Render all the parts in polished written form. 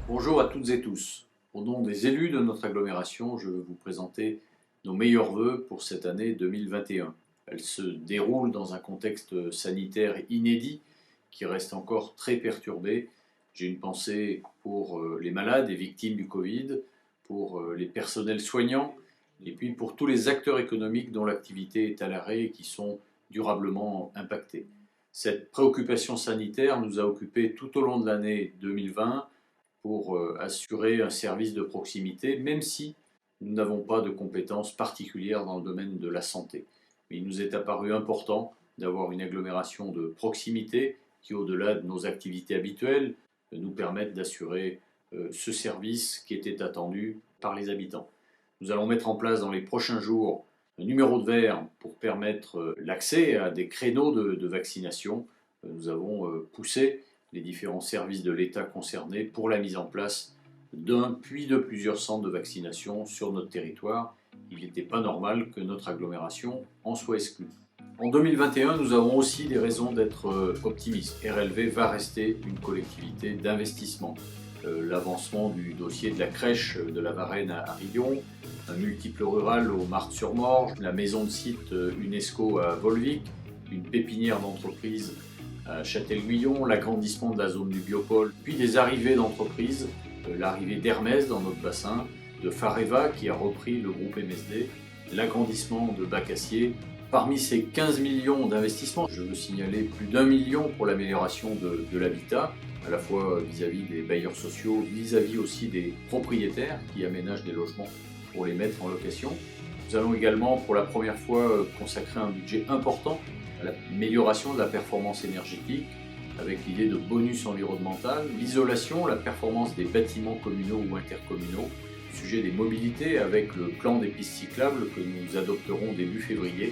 Bonjour à toutes et tous. Au nom des élus de notre agglomération, je veux vous présenter nos meilleurs vœux pour cette année 2021. Elle se déroule dans un contexte sanitaire inédit qui reste encore très perturbé. J'ai une pensée pour les malades et victimes du Covid, pour les personnels soignants et puis pour tous les acteurs économiques dont l'activité est à l'arrêt et qui sont durablement impactés. Cette préoccupation sanitaire nous a occupés tout au long de l'année 2020 pour assurer un service de proximité, même si nous n'avons pas de compétences particulières dans le domaine de la santé. Mais il nous est apparu important d'avoir une agglomération de proximité qui, au-delà de nos activités habituelles, nous permette d'assurer ce service qui était attendu par les habitants. Nous allons mettre en place dans les prochains jours un numéro de vert pour permettre l'accès à des créneaux de vaccination. Nous avons poussé les différents services de l'État concernés pour la mise en place d'un puis de plusieurs centres de vaccination sur notre territoire. Il n'était pas normal que notre agglomération en soit exclue. En 2021, nous avons aussi des raisons d'être optimistes. RLV va rester une collectivité d'investissement. L'avancement du dossier de la crèche de la Varenne à Riom, un multiple rural au Marthe-sur-Morge, la maison de site UNESCO à Volvic, une pépinière d'entreprise à Châtel-Guyon, l'agrandissement de la zone du Biopôle, puis des arrivées d'entreprises, l'arrivée d'Hermès dans notre bassin, de Fareva qui a repris le groupe MSD, l'agrandissement de Bacassier. Parmi ces 15 millions d'investissements, je veux signaler plus d'1 million pour l'amélioration de l'habitat, à la fois vis-à-vis des bailleurs sociaux, vis-à-vis aussi des propriétaires qui aménagent des logements pour les mettre en location. Nous allons également pour la première fois consacrer un budget important à l'amélioration de la performance énergétique, avec l'idée de bonus environnemental, l'isolation, la performance des bâtiments communaux ou intercommunaux, le sujet des mobilités avec le plan des pistes cyclables que nous adopterons début février.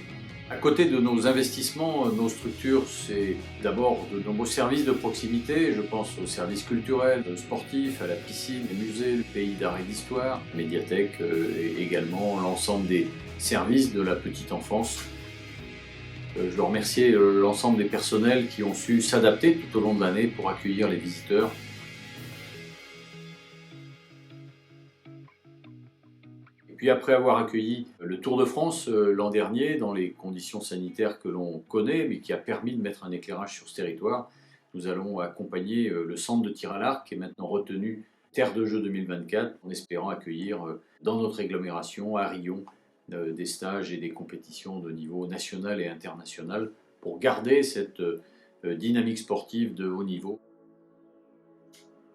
À côté de nos investissements, nos structures, c'est d'abord de nombreux services de proximité. Je pense aux services culturels, sportifs, à la piscine, les musées, le pays d'art et d'histoire, la médiathèque et également l'ensemble des services de la petite enfance. Je veux remercier l'ensemble des personnels qui ont su s'adapter tout au long de l'année pour accueillir les visiteurs. Et puis après avoir accueilli le Tour de France l'an dernier, dans les conditions sanitaires que l'on connaît, mais qui a permis de mettre un éclairage sur ce territoire, nous allons accompagner le centre de tir à l'arc qui est maintenant retenu Terre de Jeux 2024, en espérant accueillir dans notre agglomération, à Riom, des stages et des compétitions de niveau national et international pour garder cette dynamique sportive de haut niveau.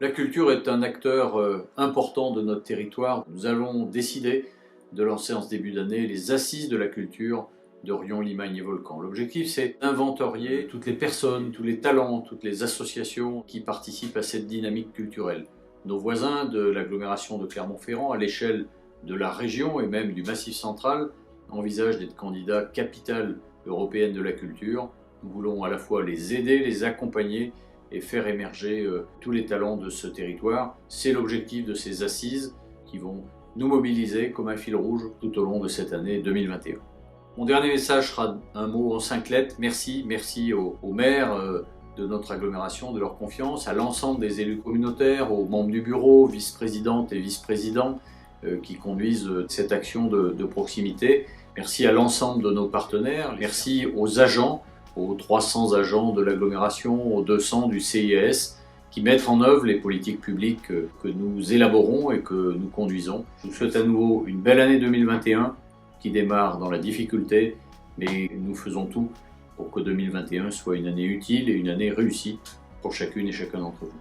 La culture est un acteur important de notre territoire. Nous allons décider de lancer en ce début d'année les assises de la culture de Riom, Limagne et Volcan. L'objectif, c'est d'inventorier toutes les personnes, tous les talents, toutes les associations qui participent à cette dynamique culturelle. Nos voisins de l'agglomération de Clermont-Ferrand, à l'échelle de la région et même du Massif central, envisagent d'être candidats capitale européenne de la culture. Nous voulons à la fois les aider, les accompagner et faire émerger tous les talents de ce territoire. C'est l'objectif de ces assises qui vont nous mobiliser comme un fil rouge tout au long de cette année 2021. Mon dernier message sera un mot en 5 lettres. Merci aux maires de notre agglomération, de leur confiance, à l'ensemble des élus communautaires, aux membres du bureau, vice-présidentes et vice-présidents qui conduisent cette action de proximité. Merci à l'ensemble de nos partenaires. Merci aux agents, aux 300 agents de l'agglomération, aux 200 du CIAS, qui mettent en œuvre les politiques publiques que nous élaborons et que nous conduisons. Je vous souhaite à nouveau une belle année 2021 qui démarre dans la difficulté, mais nous faisons tout pour que 2021 soit une année utile et une année réussie pour chacune et chacun d'entre vous.